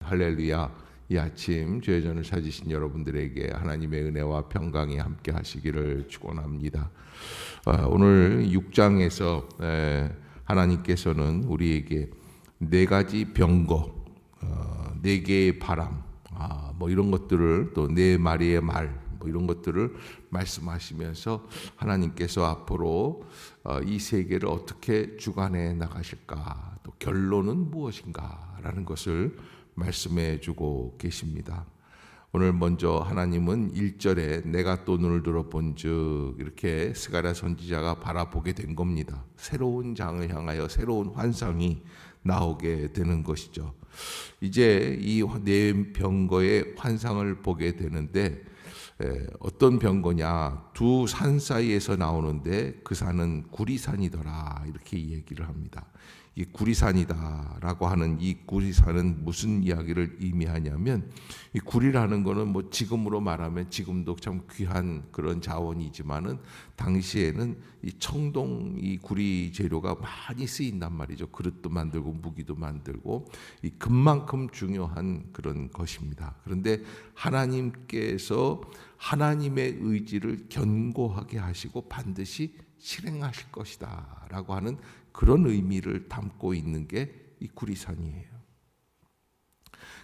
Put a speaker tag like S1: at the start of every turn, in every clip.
S1: 할렐루야. 이 아침 죄전을 찾으신 여러분들에게 하나님의 은혜와 평강이 함께 하시기를 축원합니다. 오늘 6장에서 하나님께서는 우리에게 네 가지 병거, 네 개의 바람, 뭐 이런 것들을 또 네 마리의 말, 뭐 이런 것들을 말씀하시면서 하나님께서 앞으로 이 세계를 어떻게 주관해 나가실까, 또 결론은 무엇인가라는 것을 말씀해 주고 계십니다. 오늘 먼저 하나님은 1절에 내가 또 눈을 들어본즉 이렇게 스가랴 선지자가 바라보게 된 겁니다. 새로운 장을 향하여 새로운 환상이 나오게 되는 것이죠. 이제 이 네 병거의 환상을 보게 되는데 어떤 병거냐, 두 산 사이에서 나오는데 그 산은 구리산이더라, 이렇게 얘기를 합니다. 이 구리산이다라고 하는 이 구리산은 무슨 이야기를 의미하냐면, 이 구리라는 거는 뭐 지금으로 말하면 지금도 참 귀한 그런 자원이지만은 당시에는 이 청동 이 구리 재료가 많이 쓰인단 말이죠. 그릇도 만들고 무기도 만들고 이 금만큼 중요한 그런 것입니다. 그런데 하나님께서 하나님의 의지를 견고하게 하시고 반드시 실행하실 것이다 라고 하는 그런 의미를 담고 있는 게 이 구리산이에요.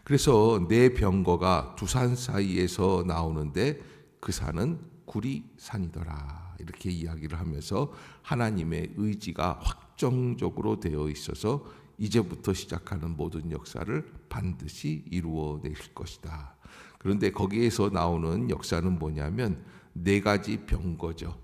S1: 그래서 네 병거가 두 산 사이에서 나오는데 그 산은 구리산이더라, 이렇게 이야기를 하면서 하나님의 의지가 확정적으로 되어 있어서 이제부터 시작하는 모든 역사를 반드시 이루어내실 것이다. 그런데 거기에서 나오는 역사는 뭐냐면 네 가지 병거죠.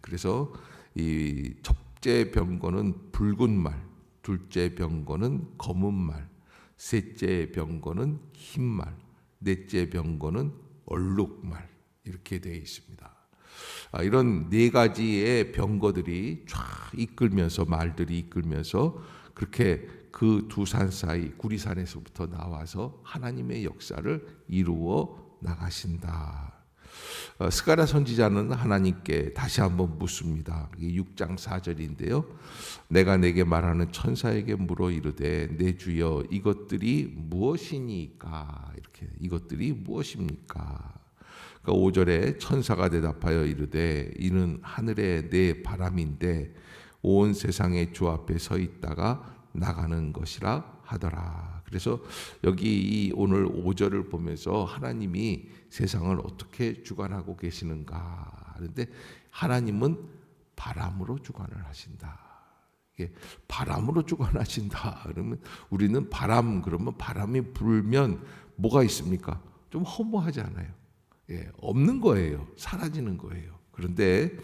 S1: 그래서 이 첫째 병거는 붉은 말, 둘째 병거는 검은 말, 셋째 병거는 흰 말, 넷째 병거는 얼룩말, 이렇게 되어 있습니다. 이런 네 가지의 병거들이 쫙 이끌면서, 말들이 이끌면서 그렇게 그 두 산 사이 구리산에서부터 나와서 하나님의 역사를 이루어 나가신다. 스가랴 선지자는 하나님께 다시 한번 묻습니다. 6장 4절인데요. 내가 내게 말하는 천사에게 물어 이르되 내 주여 이것들이 무엇이니까, 이렇게 이것들이 무엇입니까? 5절에 천사가 대답하여 이르되 이는 하늘의 내 바람인데 온 세상의 주 앞에 서 있다가 나가는 것이라 하더라. 그래서 여기 이 오늘 5절을 보면서 하나님이 세상을 어떻게 주관하고 계시는가 하는데, 하나님은 바람으로 주관을 하신다. 이게 바람으로 주관하신다 그러면 우리는 바람 그러면 바람이 불면 뭐가 있습니까? 좀 허무하잖아요. 없는 거예요. 사라지는 거예요. 그런데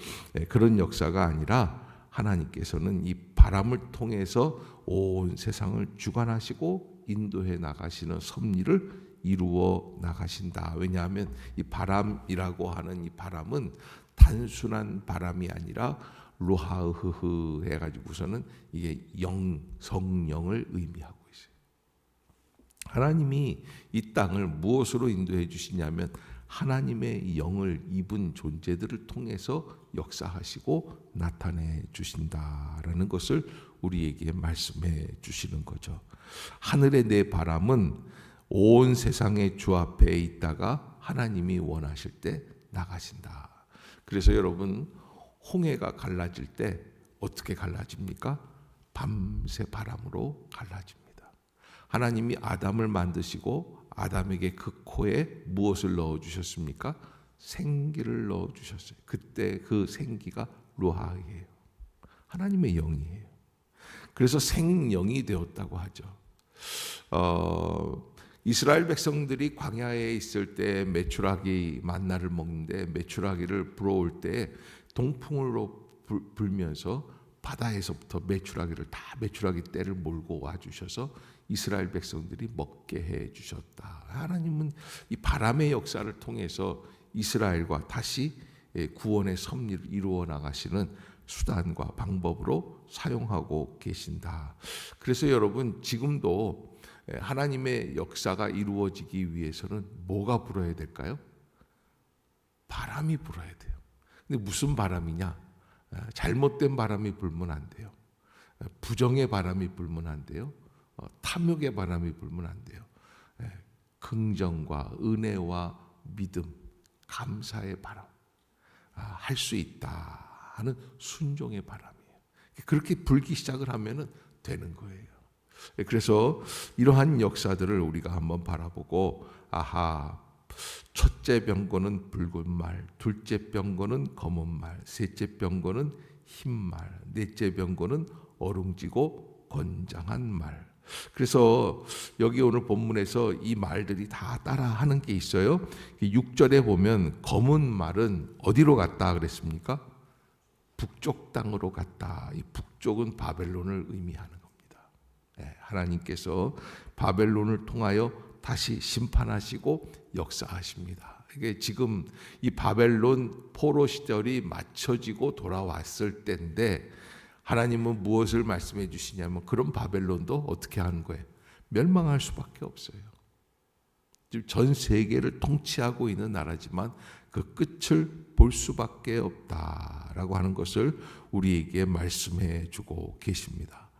S1: 그런 역사가 아니라 하나님께서는 이 바람을 통해서 온 세상을 주관하시고 인도해 나가시는 섭리를 이루어 나가신다. 왜냐하면 이 바람이라고 하는 이 바람은 단순한 바람이 아니라 루하흐흐 해가지고서는 이게 성령을 의미하고 있어요. 하나님이 이 땅을 무엇으로 인도해 주시냐면 하나님의 영을 입은 존재들을 통해서 역사하시고 나타내 주신다라는 것을 우리에게 말씀해 주시는 거죠. 하늘의 내 바람은 온 세상의 주 앞에 있다가 하나님이 원하실 때 나가신다. 그래서 여러분, 홍해가 갈라질 때 어떻게 갈라집니까? 밤새 바람으로 갈라집니다. 하나님이 아담을 만드시고 아담에게 그 코에 무엇을 넣어주셨습니까? 생기를 넣어주셨어요. 그때 그 생기가 루하예요. 하나님의 영이에요. 그래서 생영이 되었다고 하죠. 이스라엘 백성들이 광야에 있을 때 메추라기 만나를 먹는데 메추라기를 불어올 때 동풍으로 불면서 바다에서부터 메추라기 떼를 몰고 와주셔서 이스라엘 백성들이 먹게 해주셨다. 하나님은 이 바람의 역사를 통해서 이스라엘과 다시 구원의 섭리를 이루어 나가시는 수단과 방법으로 사용하고 계신다. 그래서 여러분, 지금도 하나님의 역사가 이루어지기 위해서는 뭐가 불어야 될까요? 바람이 불어야 돼요. 근데 무슨 바람이냐? 잘못된 바람이 불면 안 돼요. 부정의 바람이 불면 안 돼요. 탐욕의 바람이 불면 안 돼요. 긍정과 은혜와 믿음, 감사의 바람, 할 수 있다 하는 순종의 바람이에요. 그렇게 불기 시작을 하면은 되는 거예요. 그래서 이러한 역사들을 우리가 한번 바라보고, 첫째 병거는 붉은 말, 둘째 병거는 검은 말, 셋째 병거는 흰 말, 넷째 병거는 어룽지고 건장한 말. 그래서 여기 오늘 본문에서 이 말들이 다 따라하는 게 있어요. 6절에 보면 검은 말은 어디로 갔다 그랬습니까? 북쪽 땅으로 갔다. 이 북쪽은 바벨론을 의미하는 겁니다. 하나님께서 바벨론을 통하여 다시 심판하시고 역사하십니다. 이게 지금 이 바벨론 포로 시절이 맞춰지고 돌아왔을 때인데, 하나님은 무엇을 말씀해 주시냐면 그런 바벨론도 어떻게 하는 거예요? 멸망할 수밖에 없어요. 지금 전 세계를 통치하고 있는 나라지만 그 끝을 볼 수밖에 없다라고 하는 것을 우리에게 말씀해 주고 계십니다.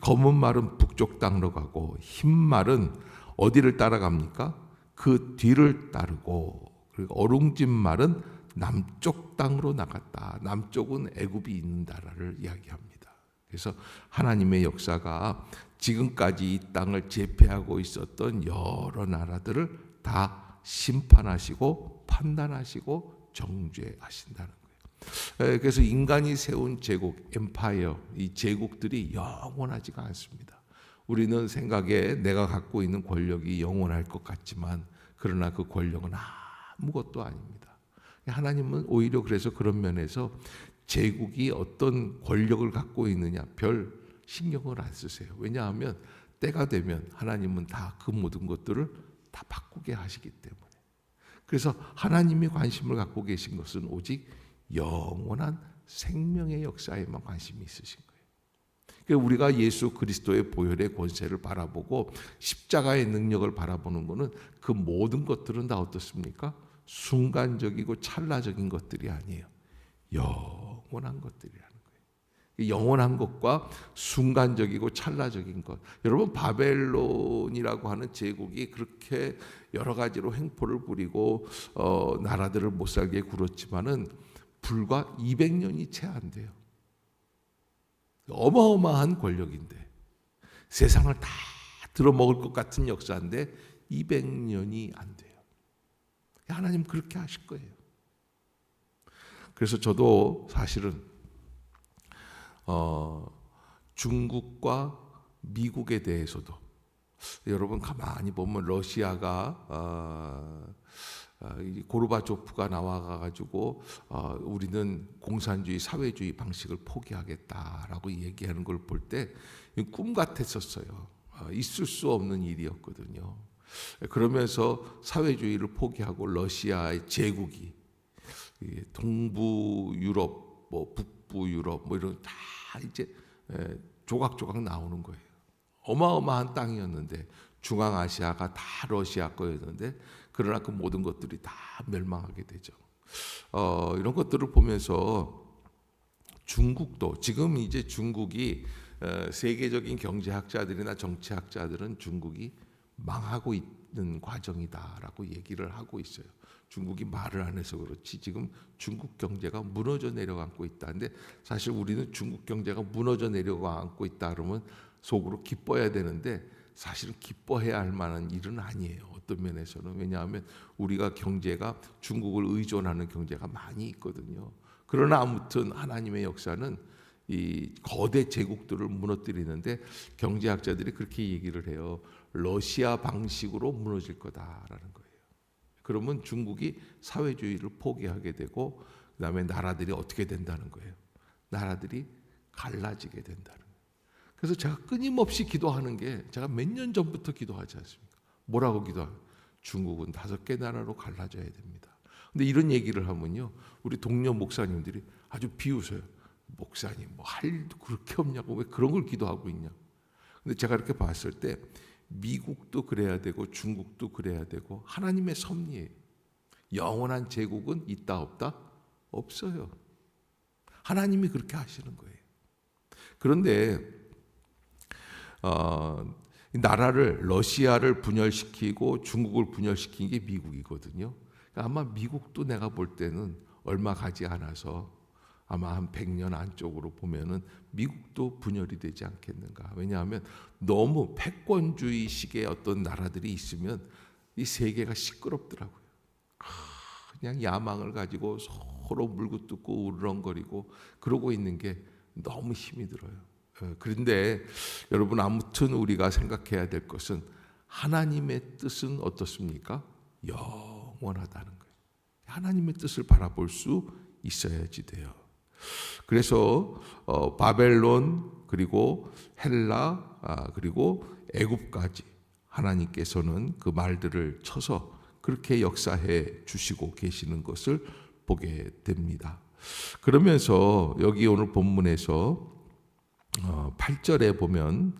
S1: 검은 말은 북쪽 땅으로 가고 흰 말은 어디를 따라갑니까? 그 뒤를 따르고, 그리고 어룽진 말은 남쪽 땅으로 나갔다. 남쪽은 애굽이 있는 나라를 이야기합니다. 그래서 하나님의 역사가 지금까지 이 땅을 제패하고 있었던 여러 나라들을 다 심판하시고 판단하시고 정죄하신다는 거예요. 그래서 인간이 세운 제국, 엠파이어, 이 제국들이 영원하지가 않습니다. 우리는 생각에 내가 갖고 있는 권력이 영원할 것 같지만, 그러나 그 권력은 아무것도 아닙니다. 하나님은 오히려 그래서 그런 면에서 제국이 어떤 권력을 갖고 있느냐 별 신경을 안 쓰세요. 왜냐하면 때가 되면 하나님은 다 그 모든 것들을 다 바꾸게 하시기 때문에. 그래서 하나님이 관심을 갖고 계신 것은 오직 영원한 생명의 역사에만 관심이 있으신 거예요. 그러니까 우리가 예수 그리스도의 보혈의 권세를 바라보고 십자가의 능력을 바라보는 것은 그 모든 것들은 다 어떻습니까? 순간적이고 찰나적인 것들이 아니에요. 영원한 것들이라는 거예요. 영원한 것과 순간적이고 찰나적인 것. 여러분, 바벨론이라고 하는 제국이 그렇게 여러 가지로 횡포를 부리고 나라들을 못 살게 굴었지만은 불과 200년이 채 안 돼요. 어마어마한 권력인데, 세상을 다 들어먹을 것 같은 역사인데 200년이 안 돼요. 하나님 그렇게 하실 거예요. 그래서 저도 사실은 중국과 미국에 대해서도, 여러분 가만히 보면 러시아가 고르바초프가 나와가지고 우리는 공산주의 사회주의 방식을 포기하겠다라고 얘기하는 걸 볼 때 꿈 같았었어요. 있을 수 없는 일이었거든요. 그러면서 사회주의를 포기하고 러시아의 제국이 동부 유럽, 북부 유럽 이런 다 이제 조각조각 나오는 거예요. 어마어마한 땅이었는데 중앙아시아가 다 러시아 거였는데, 그러나 그 모든 것들이 다 멸망하게 되죠. 이런 것들을 보면서 중국도 지금 이제 중국이 세계적인 경제학자들이나 정치학자들은 중국이 망하고 있는 과정이다라고 얘기를 하고 있어요. 중국이 말을 안 해서 그렇지 지금 중국 경제가 무너져 내려가고 있다는데, 사실 우리는 중국 경제가 무너져 내려가고 있다 그러면 속으로 기뻐해야 되는데 사실은 기뻐해야 할 만한 일은 아니에요. 어떤 면에서는. 왜냐하면 우리가 경제가 중국을 의존하는 경제가 많이 있거든요. 그러나 아무튼 하나님의 역사는 이 거대 제국들을 무너뜨리는데, 경제학자들이 그렇게 얘기를 해요. 러시아 방식으로 무너질 거다라는 거예요. 그러면 중국이 사회주의를 포기하게 되고, 그다음에 나라들이 어떻게 된다는 거예요? 나라들이 갈라지게 된다는 거예요. 그래서 제가 끊임없이 기도하는 게, 제가 몇 년 전부터 기도하지 않습니까? 뭐라고 기도하요? 중국은 5개 나라로 갈라져야 됩니다. 근데 이런 얘기를 하면요, 우리 동료 목사님들이 아주 비웃어요. 목사님 뭐 할 일도 그렇게 없냐고, 왜 그런 걸 기도하고 있냐. 근데 제가 이렇게 봤을 때 미국도 그래야 되고 중국도 그래야 되고, 하나님의 섭리예요. 영원한 제국은 있다 없다? 없어요. 하나님이 그렇게 하시는 거예요. 그런데 나라를 러시아를 분열시키고 중국을 분열시킨 게 미국이거든요. 아마 미국도 내가 볼 때는 얼마 가지 않아서 아마 한 100년 안쪽으로 보면은 미국도 분열이 되지 않겠는가. 왜냐하면 너무 패권주의식의 어떤 나라들이 있으면 이 세계가 시끄럽더라고요. 그냥 야망을 가지고 서로 물고 뜯고 우르렁거리고 그러고 있는 게 너무 힘이 들어요. 그런데 여러분, 아무튼 우리가 생각해야 될 것은 하나님의 뜻은 어떻습니까? 영원하다는 거예요. 하나님의 뜻을 바라볼 수 있어야지 돼요. 그래서 바벨론, 그리고 헬라, 그리고 애굽까지 하나님께서는 그 말들을 쳐서 그렇게 역사해 주시고 계시는 것을 보게 됩니다. 그러면서 여기 오늘 본문에서 8절에 보면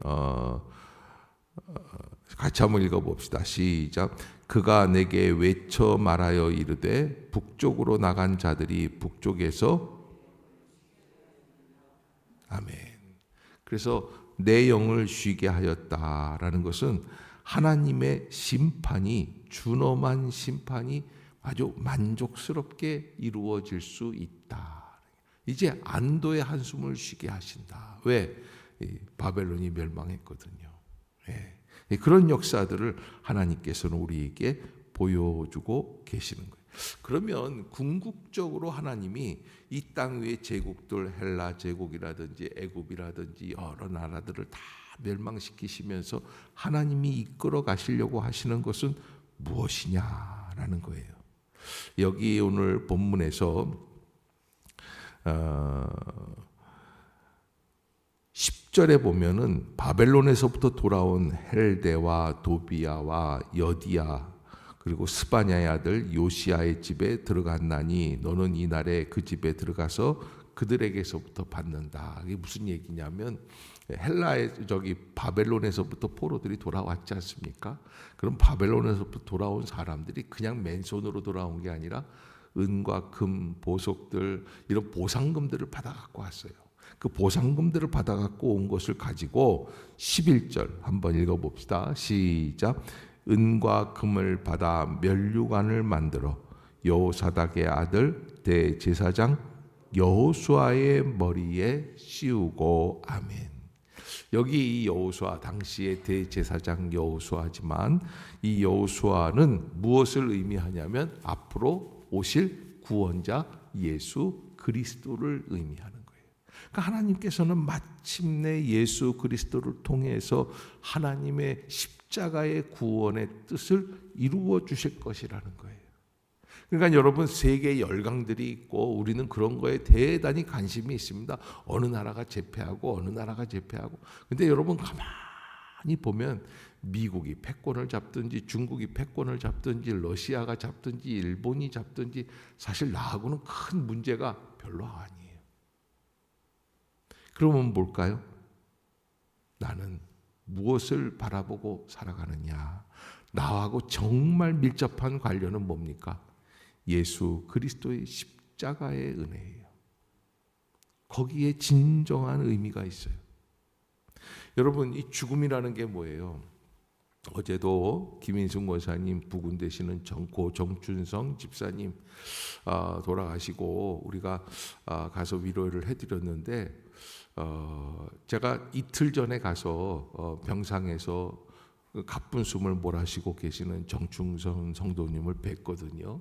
S1: 같이 한번 읽어봅시다. 시작. 그가 내게 외쳐 말하여 이르되 북쪽으로 나간 자들이 북쪽에서 아멘. 그래서 내 영을 쉬게 하였다라는 것은 하나님의 심판이, 준엄한 심판이 아주 만족스럽게 이루어질 수 있다. 이제 안도의 한숨을 쉬게 하신다. 왜? 바벨론이 멸망했거든요. 네. 그런 역사들을 하나님께서는 우리에게 보여주고 계시는 거예요. 그러면 궁극적으로 하나님이 이 땅 위의 제국들, 헬라 제국이라든지 애굽이라든지 여러 나라들을 다 멸망시키시면서 하나님이 이끌어 가시려고 하시는 것은 무엇이냐라는 거예요. 여기 오늘 본문에서 10절에 보면은 바벨론에서부터 돌아온 헬데와 도비야와 여디야 그리고 스바냐의 아들 요시야의 집에 들어갔나니 너는 이날에 그 집에 들어가서 그들에게서부터 받는다. 이게 무슨 얘기냐면 바벨론에서부터 포로들이 돌아왔지 않습니까? 그럼 바벨론에서부터 돌아온 사람들이 그냥 맨손으로 돌아온 게 아니라 은과 금, 보석들, 이런 보상금들을 받아갖고 왔어요. 그 보상금들을 받아갖고 온 것을 가지고 11절 한번 읽어봅시다. 시작. 은과 금을 받아 면류관을 만들어 여호사닥의 아들 대제사장 여호수아의 머리에 씌우고 아멘. 여기 이 여호수아, 당시의 대제사장 여호수아지만 이 여호수아는 무엇을 의미하냐면 앞으로 오실 구원자 예수 그리스도를 의미하는 거예요. 그러니까 하나님께서는 마침내 예수 그리스도를 통해서 하나님의 십자가의 구원의 뜻을 이루어 주실 것이라는 거예요. 그러니까 여러분, 세계 열강들이 있고 우리는 그런 거에 대단히 관심이 있습니다. 어느 나라가 제패하고 어느 나라가 제패하고. 근데 여러분 가만히 보면 미국이 패권을 잡든지 중국이 패권을 잡든지 러시아가 잡든지 일본이 잡든지 사실 나하고는 큰 문제가 별로 아니에요. 그러면 뭘까요? 나는 무엇을 바라보고 살아가느냐? 나하고 정말 밀접한 관련은 뭡니까? 예수 그리스도의 십자가의 은혜예요. 거기에 진정한 의미가 있어요. 여러분, 이 죽음이라는 게 뭐예요? 어제도 김인승 권사님 부군 되시는 고 정춘성 집사님 돌아가시고 우리가 가서 위로를 해드렸는데 제가 이틀 전에 가서 병상에서 가쁜 숨을 몰아쉬고 계시는 정충성 성도님을 뵀거든요.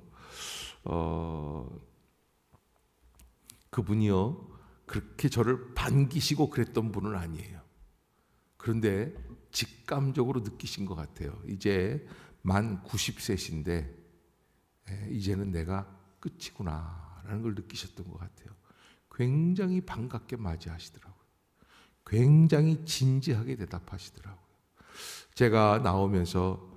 S1: 그분이요 그렇게 저를 반기시고 그랬던 분은 아니에요. 그런데 직감적으로 느끼신 것 같아요. 이제 만 90세신데 이제는 내가 끝이구나라는 걸 느끼셨던 것 같아요. 굉장히 반갑게 맞이하시더라고요. 굉장히 진지하게 대답하시더라고요. 제가 나오면서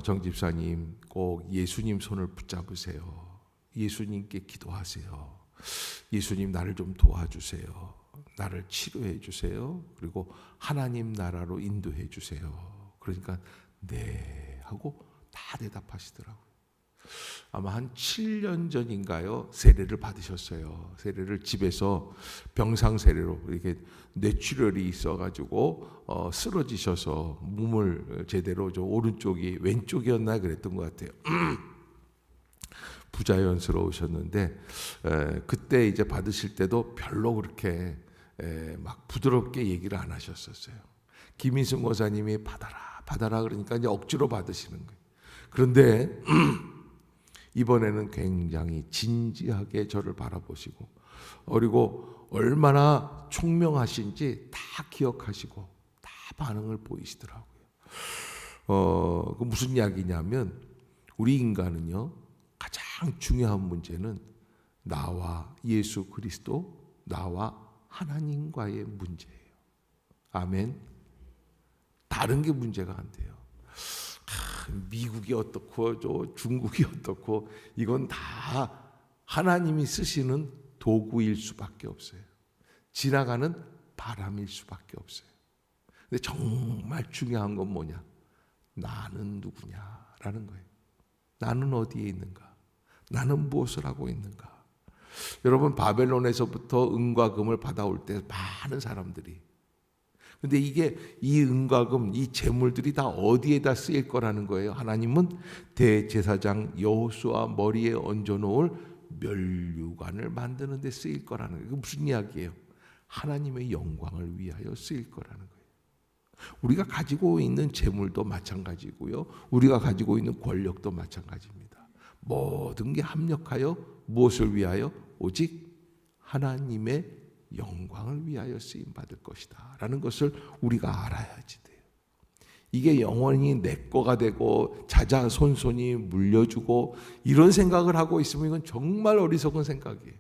S1: 정 집사님 꼭 예수님 손을 붙잡으세요. 예수님께 기도하세요. 예수님 나를 좀 도와주세요. 나를 치료해 주세요. 그리고 하나님 나라로 인도해 주세요. 그러니까 네 하고 다 대답하시더라고요. 아마 한 7년 전인가요? 세례를 받으셨어요. 세례를 집에서 병상 세례로 이렇게 뇌출혈이 있어가지고 쓰러지셔서 몸을 제대로 오른쪽이 왼쪽이었나 그랬던 것 같아요. 부자연스러우셨는데 그때 이제 받으실 때도 별로 그렇게 막 부드럽게 얘기를 안 하셨었어요. 김인승 권사님이 받아라 그러니까 이제 억지로 받으시는 거예요. 그런데 이번에는 굉장히 진지하게 저를 바라보시고 그리고 얼마나 총명하신지 다 기억하시고 다 반응을 보이시더라고요. 그 무슨 이야기냐면 우리 인간은요 가장 중요한 문제는 나와 예수 그리스도, 나와 하나님과의 문제예요. 아멘. 다른 게 문제가 안 돼요. 미국이 어떻고 중국이 어떻고 이건 다 하나님이 쓰시는 도구일 수밖에 없어요. 지나가는 바람일 수밖에 없어요. 근데 정말 중요한 건 뭐냐? 나는 누구냐라는 거예요. 나는 어디에 있는가? 나는 무엇을 하고 있는가? 여러분 바벨론에서부터 은과 금을 받아올 때 많은 사람들이 근데 이 은과 금, 이 재물들이 다 어디에다 쓰일 거라는 거예요. 하나님은 대제사장 여호수아 머리에 얹어놓을 면류관을 만드는 데 쓰일 거라는 거예요. 무슨 이야기예요? 하나님의 영광을 위하여 쓰일 거라는 거예요. 우리가 가지고 있는 재물도 마찬가지고요. 우리가 가지고 있는 권력도 마찬가지입니다. 모든 게 합력하여 무엇을 위하여? 오직 하나님의 영광을 위하여 쓰임 받을 것이다 라는 것을 우리가 알아야지 돼요. 이게 영원히 내 거가 되고 자자손손이 물려주고 이런 생각을 하고 있으면 이건 정말 어리석은 생각이에요.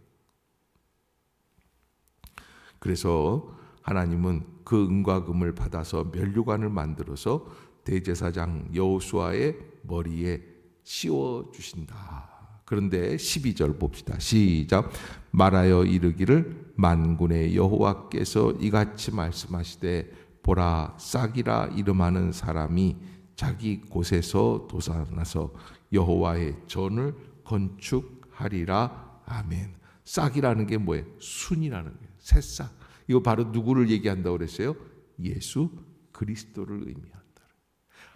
S1: 그래서 하나님은 그 은과 금을 받아서 면류관을 만들어서 대제사장 여호수아의 머리에 씌워 주신다. 그런데 12절 봅시다. 시작. 말하여 이르기를 만군의 여호와께서 이같이 말씀하시되 보라 싹이라 이름하는 사람이 자기 곳에서 돋아나서 여호와의 전을 건축하리라. 아멘. 싹이라는 게 뭐예요? 순이라는 거예요. 새싹. 이거 바로 누구를 얘기한다고 그랬어요? 예수 그리스도를 의미한다.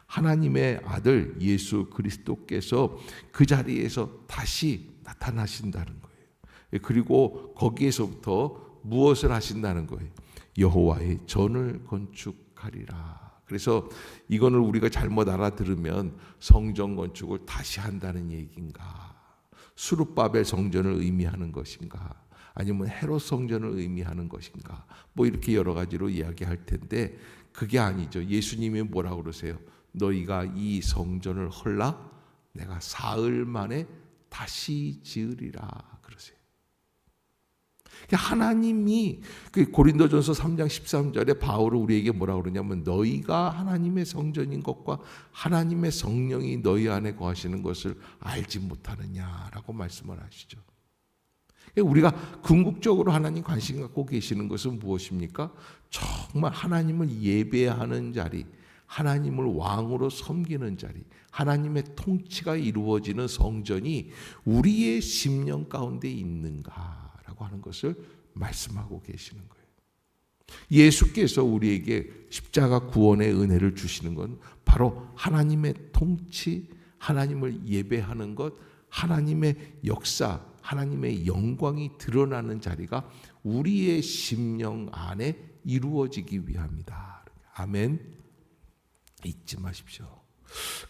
S1: 하나님의 아들 예수 그리스도께서 그 자리에서 다시 나타나신다는 거예요. 그리고 거기에서부터 무엇을 하신다는 거예요? 여호와의 전을 건축하리라. 그래서 이거를 우리가 잘못 알아들으면 성전 건축을 다시 한다는 얘기인가? 수룹바벨 성전을 의미하는 것인가? 아니면 헤롯 성전을 의미하는 것인가? 뭐 이렇게 여러 가지로 이야기할 텐데 그게 아니죠. 예수님이 뭐라고 그러세요? 너희가 이 성전을 헐라 내가 사흘 만에 다시 지으리라 그러세요. 하나님이 고린도전서 3장 13절에 바울은 우리에게 뭐라고 그러냐면 너희가 하나님의 성전인 것과 하나님의 성령이 너희 안에 거하시는 것을 알지 못하느냐라고 말씀을 하시죠. 우리가 궁극적으로 하나님 관심 갖고 계시는 것은 무엇입니까? 정말 하나님을 예배하는 자리, 하나님을 왕으로 섬기는 자리, 하나님의 통치가 이루어지는 성전이 우리의 심령 가운데 있는가라고 하는 것을 말씀하고 계시는 거예요. 예수께서 우리에게 십자가 구원의 은혜를 주시는 건 바로 하나님의 통치, 하나님을 예배하는 것, 하나님의 역사, 하나님의 영광이 드러나는 자리가 우리의 심령 안에 이루어지기 위함이다. 아멘. 잊지 마십시오.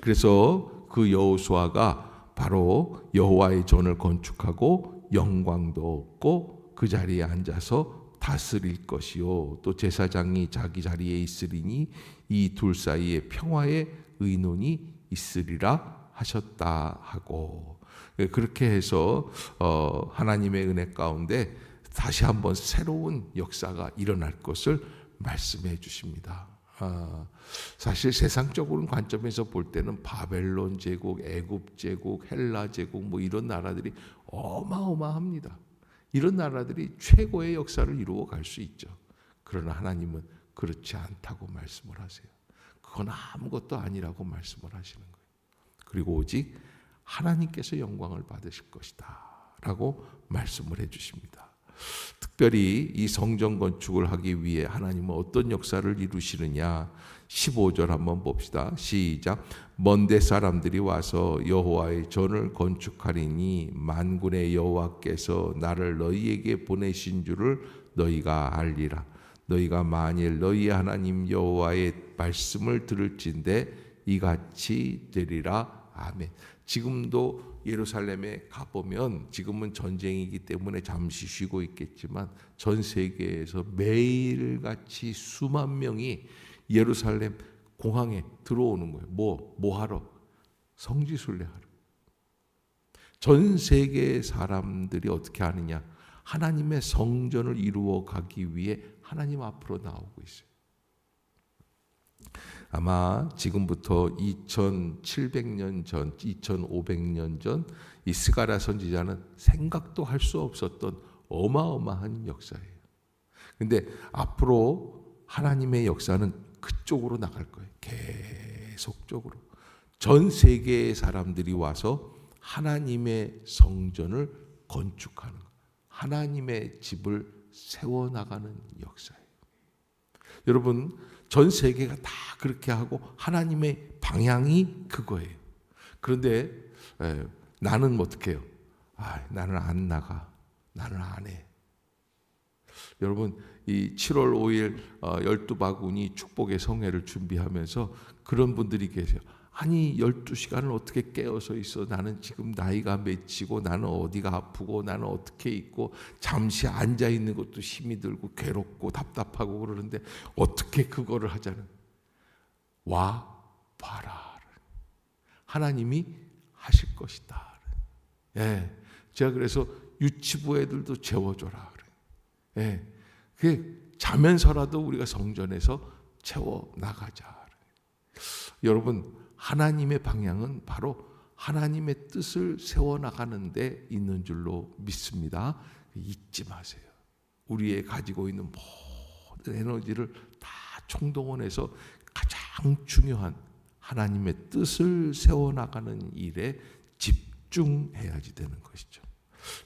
S1: 그래서 그 여호수아가 바로 여호와의 전을 건축하고 영광도 얻고 그 자리에 앉아서 다스릴 것이요 또 제사장이 자기 자리에 있으리니 이 둘 사이에 평화의 의논이 있으리라 하셨다 하고 그렇게 해서 하나님의 은혜 가운데 다시 한번 새로운 역사가 일어날 것을 말씀해 주십니다. 사실 세상적으로는 관점에서 볼 때는 바벨론 제국, 애굽 제국, 헬라 제국 뭐 이런 나라들이 어마어마합니다. 이런 나라들이 최고의 역사를 이루어 갈 수 있죠. 그러나 하나님은 그렇지 않다고 말씀을 하세요. 그건 아무것도 아니라고 말씀을 하시는 거예요. 그리고 오직 하나님께서 영광을 받으실 것이다 라고 말씀을 해주십니다. 특별히 이 성전 건축을 하기 위해 하나님은 어떤 역사를 이루시느냐, 15절 한번 봅시다. 시작. 먼데 사람들이 와서 여호와의 전을 건축하리니 만군의 여호와께서 나를 너희에게 보내신 줄을 너희가 알리라. 너희가 만일 너희 하나님 여호와의 말씀을 들을진대 이같이 되리라. 아멘. 지금도 예루살렘에 가보면, 지금은 전쟁이기 때문에 잠시 쉬고 있겠지만 전 세계에서 매일같이 수만 명이 예루살렘 공항에 들어오는 거예요. 뭐 하러? 성지순례하러. 전 세계의 사람들이 어떻게 하느냐? 하나님의 성전을 이루어 가기 위해 하나님 앞으로 나오고 있어요. 아마 지금부터 2700년 전, 2500년 전 이 스가랴 선지자는 생각도 할 수 없었던 어마어마한 역사예요. 근데 앞으로 하나님의 역사는 그쪽으로 나갈 거예요. 계속적으로. 전 세계의 사람들이 와서 하나님의 성전을 건축하는 것, 하나님의 집을 세워나가는 역사예요. 여러분, 전 세계가 다 그렇게 하고 하나님의 방향이 그거예요. 그런데 나는 어떻게 해요? 나는 안 나가. 나는 안 해. 여러분, 이 7월 5일 12바구니 축복의 성회를 준비하면서 그런 분들이 계세요. 아니 12시간을 어떻게 깨어서 있어? 나는 지금 나이가 몇이고 나는 어디가 아프고 나는 어떻게 있고 잠시 앉아있는 것도 힘이 들고 괴롭고 답답하고 그러는데 어떻게 그거를 하자는? 와 봐라. 하나님이 하실 것이다. 예, 제가 그래서 유치부 애들도 재워줘라. 예, 그게 자면서라도 우리가 성전에서 채워 나가자. 여러분, 하나님의 방향은 바로 하나님의 뜻을 세워나가는 데 있는 줄로 믿습니다. 잊지 마세요. 우리의 가지고 있는 모든 에너지를 다 총동원해서 가장 중요한 하나님의 뜻을 세워나가는 일에 집중해야지 되는 것이죠.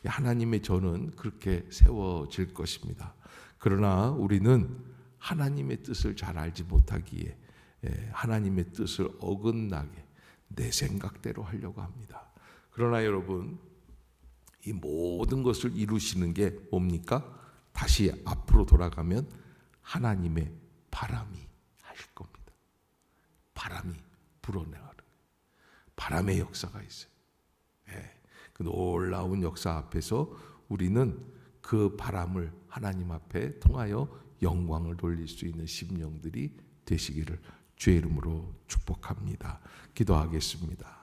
S1: 하나님의 전은 그렇게 세워질 것입니다. 그러나 우리는 하나님의 뜻을 잘 알지 못하기에 하나님의 뜻을 어긋나게 내 생각대로 하려고 합니다. 그러나 여러분, 이 모든 것을 이루시는 게 뭡니까? 다시 앞으로 돌아가면 하나님의 바람이 하실 겁니다. 바람이 불어내는 바람의 역사가 있어요. 그 놀라운 역사 앞에서 우리는 그 바람을 하나님 앞에 통하여 영광을 돌릴 수 있는 심령들이 되시기를 주의 이름으로 축복합니다. 기도하겠습니다.